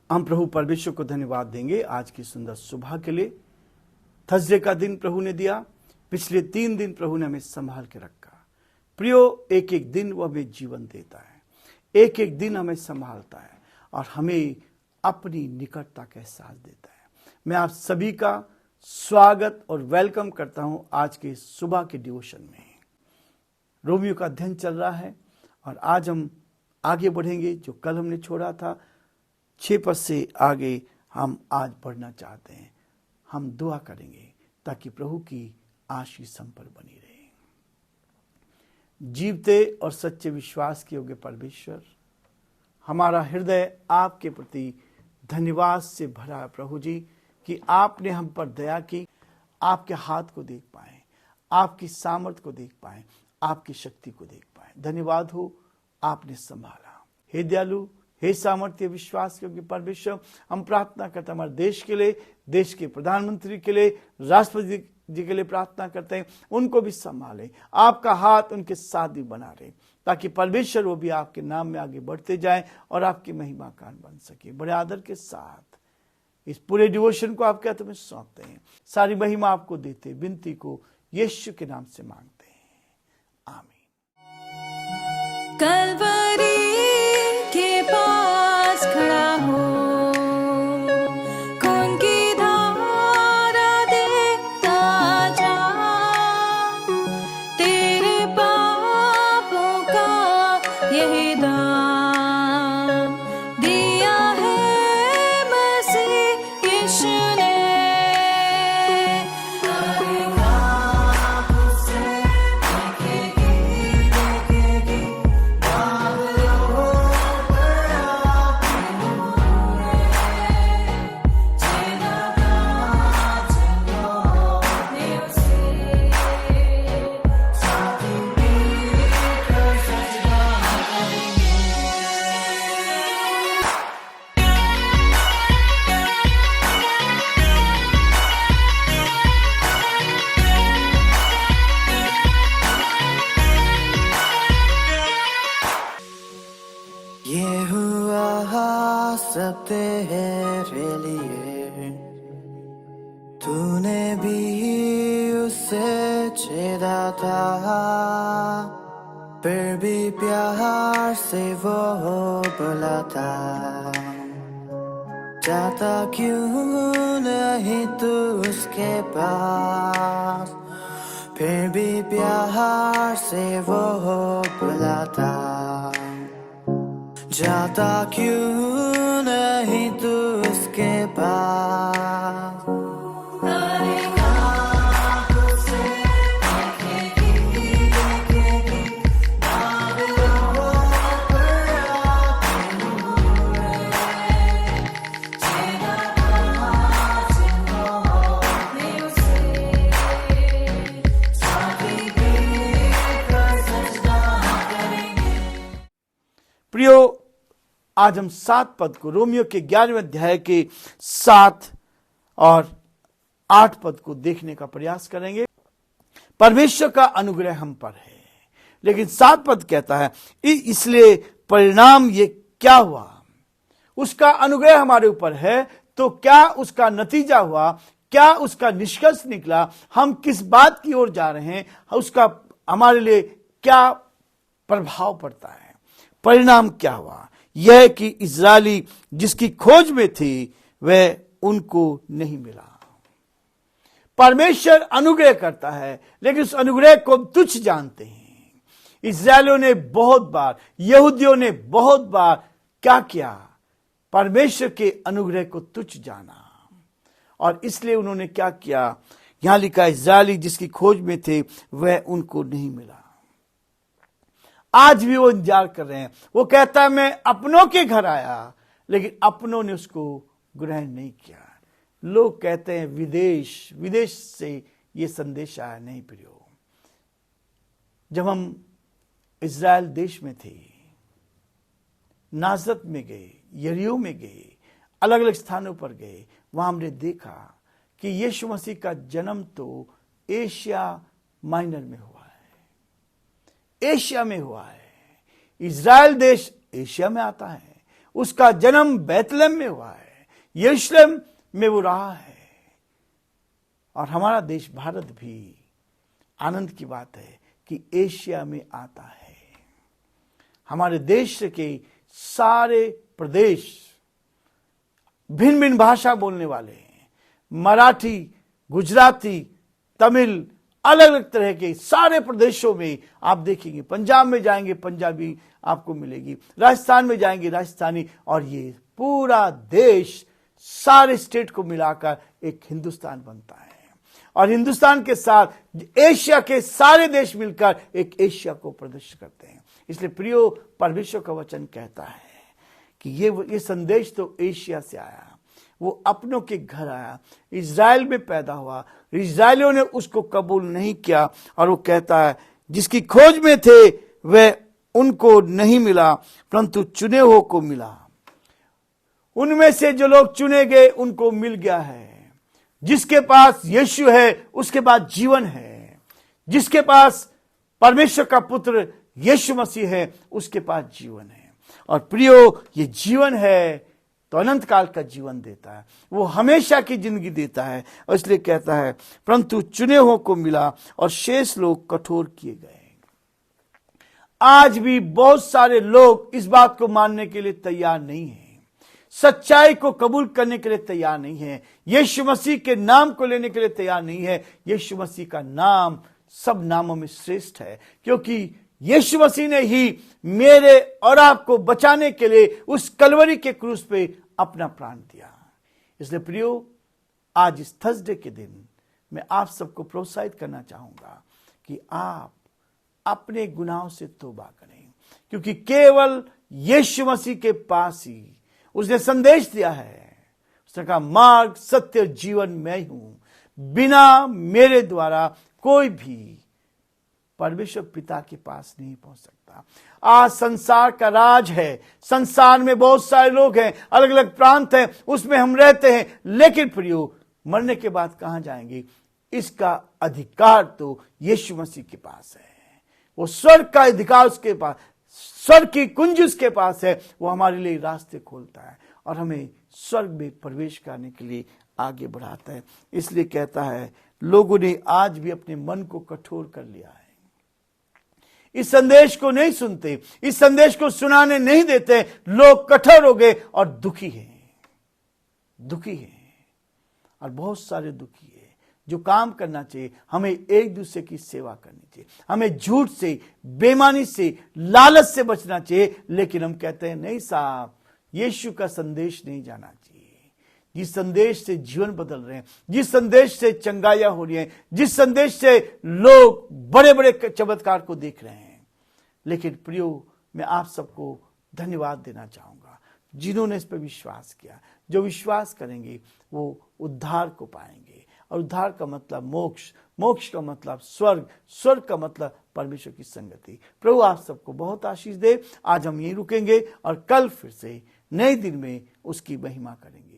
हम प्रभु परमेश्वर को धन्यवाद देंगे आज की सुंदर सुबह के लिए। थर्सडे का दिन प्रभु ने दिया, पिछले 3 दिन प्रभु ने हमें संभाल के रखा। प्रियो, एक एक दिन वो हमें जीवन देता है, एक एक दिन हमें संभालता है और हमें अपनी निकटता का एहसास देता है। मैं आप सभी का स्वागत और वेलकम करता हूं आज के सुबह के डिवोशन में। रोमियो का अध्ययन चल रहा है और आज हम आगे बढ़ेंगे। जो कल हमने छोड़ा था 6 पद से आगे हम आज बढ़ना चाहते हैं। हम दुआ करेंगे ताकि प्रभु की आशीष हम पर बनी रहे। जीवते और सच्चे विश्वास के योग्य परमेश्वर, हमारा हृदय आपके प्रति धन्यवाद से भरा है प्रभु जी कि आपने हम पर दया की। आपके हाथ को देख पाए, आपकी सामर्थ को देख पाए, आपकी शक्ति को देख पाए। धन्यवाद हो, आपने संभाला। हे दयालु, हे सामर्थ्य विश्वास के परमेश्वर, हम प्रार्थना करते हैं हमारे देश के लिए, देश के प्रधानमंत्री के लिए, राष्ट्रपति जी के लिए प्रार्थना करते हैं, उनको भी संभालें। आपका हाथ उनके साथ भी बना रहे ताकि परमेश्वर वो भी आपके नाम में आगे बढ़ते जाएं और आपकी महिमा का बन सके। बड़े आदर के साथ इस पूरे डिवोशन को आपके हाथों में सौंपते हैं। सारी महिमा आपको देते, विनती को यीशु के नाम से मांगते हैं, आमीन। कलवरी के पास खड़ा हो, खून की धारा देखता जा, तेरे पापों का यही दाम दिया है मसीह यीशु ने। ये हुआ सब तेरे लिए, तूने भी उसे छेड़ा था, फिर भी प्यार से वो बोला था, जाता क्यों नहीं तू उसके पास, फिर भी प्यार से वो बोला था, जाता क्यों नहीं तू उसके पास। प्रियो, आज हम 7 पद को, रोमियो के 11वें अध्याय के 7 और 8 पद को देखने का प्रयास करेंगे। परमेश्वर का अनुग्रह हम पर है, लेकिन 7 पद कहता है इसलिए परिणाम ये क्या हुआ। उसका अनुग्रह हमारे ऊपर है तो क्या उसका नतीजा हुआ, क्या उसका निष्कर्ष निकला, हम किस बात की ओर जा रहे हैं, उसका हमारे लिए क्या प्रभाव पड़ता है, परिणाम क्या हुआ। यह कि इस्राएली जिसकी खोज में थी वह उनको नहीं मिला। परमेश्वर अनुग्रह करता है लेकिन उस अनुग्रह को तुच्छ जानते हैं। इस्राएलियों ने बहुत बार, यहूदियों ने बहुत बार क्या किया, परमेश्वर के अनुग्रह को तुच्छ जाना और इसलिए उन्होंने क्या किया। यहां लिखा इस्राएली जिसकी खोज में थे वह उनको नहीं मिला। आज भी वो इंतजार कर रहे हैं। वो कहता है मैं अपनों के घर आया लेकिन अपनों ने उसको ग्रहण नहीं किया। लोग कहते हैं विदेश से ये संदेश आया। नहीं प्रियो, जब हम इज़राइल देश में थे, नासरत में गए, यरीहो में गए, अलग अलग स्थानों पर गए, वहां हमने देखा कि यीशु मसीह का जन्म तो एशिया माइनर में हुआ है, एशिया में हुआ है। इज़राइल देश एशिया में आता है उसका जन्म बैतलहम में हुआ है, यरूशलेम में वो रहा है। और हमारा देश भारत भी आनंद की बात है कि एशिया में आता है। हमारे देश के सारे प्रदेश भिन्न भिन्न भाषा बोलने वाले हैं। मराठी, गुजराती, तमिल, अलग अलग तरह के सारे प्रदेशों में आप देखेंगे। पंजाब में जाएंगे पंजाबी आपको मिलेगी, राजस्थान में जाएंगे राजस्थानी, और ये पूरा देश सारे स्टेट को मिलाकर एक हिंदुस्तान बनता है। और हिंदुस्तान के साथ एशिया के सारे देश मिलकर एक एशिया को प्रदर्शित करते हैं। इसलिए प्रियो, परमेश्वर का वचन कहता है कि ये संदेश तो एशिया से आया, वो अपनों के घर आया, इज़राइल में पैदा हुआ, इज़राइलियों ने उसको कबूल नहीं किया। और वो कहता है जिसकी खोज में थे वह उनको नहीं मिला, परंतु चुने हुओं को मिला। उनमें से जो लोग चुने गए उनको मिल गया है। जिसके पास यीशु है उसके पास जीवन है। जिसके पास परमेश्वर का पुत्र यीशु मसीह है उसके पास जीवन है। और प्रियो, ये जीवन है तो अनंत काल का जीवन देता है, वो हमेशा की जिंदगी देता है। और इसलिए कहता है परंतु चुने हुओं को मिला और शेष लोग कठोर किए गए। आज भी बहुत सारे लोग इस बात को मानने के लिए तैयार नहीं है, सच्चाई को कबूल करने के लिए तैयार नहीं है, यीशु मसीह के नाम को लेने के लिए तैयार नहीं है। यीशु मसीह का नाम सब नामों में श्रेष्ठ है, क्योंकि यीशु मसीह ने ही मेरे और आपको बचाने के लिए उस कलवरी के क्रूस पे अपना प्राण दिया। इसलिए प्रियो, आज इस थर्सडे के दिन मैं आप सबको प्रोत्साहित करना चाहूंगा कि आप अपने गुनाहों से तौबा करें, क्योंकि केवल यीशु मसीह के पास ही उसने संदेश दिया है। उसने कहा मार्ग, सत्य, जीवन मैं ही हूं, बिना मेरे द्वारा कोई भी परमेश्वर पिता के पास नहीं पहुंच सकता। आज संसार का राज है, संसार में बहुत सारे लोग हैं, अलग अलग प्रांत हैं, उसमें हम रहते हैं, लेकिन प्रियो, मरने के बाद कहां जाएंगे? इसका अधिकार तो यीशु मसीह के पास है। वो स्वर्ग का अधिकार उसके पास, स्वर्ग की कुंजी उसके पास है। वो हमारे लिए रास्ते खोलता है और हमें स्वर्ग में प्रवेश करने के लिए आगे बढ़ाता है। इसलिए कहता है लोगों ने आज भी अपने मन को कठोर कर लिया है, इस संदेश को नहीं सुनते, इस संदेश को सुनाने नहीं देते। लोग कठोर हो गए और दुखी हैं, दुखी हैं, और बहुत सारे दुखी हैं। जो काम करना चाहिए, हमें एक दूसरे की सेवा करनी चाहिए, हमें झूठ से, बेईमानी से, लालच से बचना चाहिए। लेकिन हम कहते हैं नहीं साहब, यीशु का संदेश नहीं जाना चाहिए। जिस संदेश से जीवन बदल रहे हैं, जिस संदेश से चंगाइयां हो रही हैं, जिस संदेश से लोग बड़े बड़े चमत्कार को देख रहे हैं। लेकिन प्रियो, मैं आप सबको धन्यवाद देना चाहूंगा जिन्होंने इस पर विश्वास किया। जो विश्वास करेंगे वो उद्धार को पाएंगे, और उद्धार का मतलब मोक्ष, मोक्ष का मतलब स्वर्ग, स्वर्ग का मतलब परमेश्वर की संगति। प्रभु आप सबको बहुत आशीष दे। आज हम यहीं रुकेंगे और कल फिर से नए दिन में उसकी महिमा करेंगे।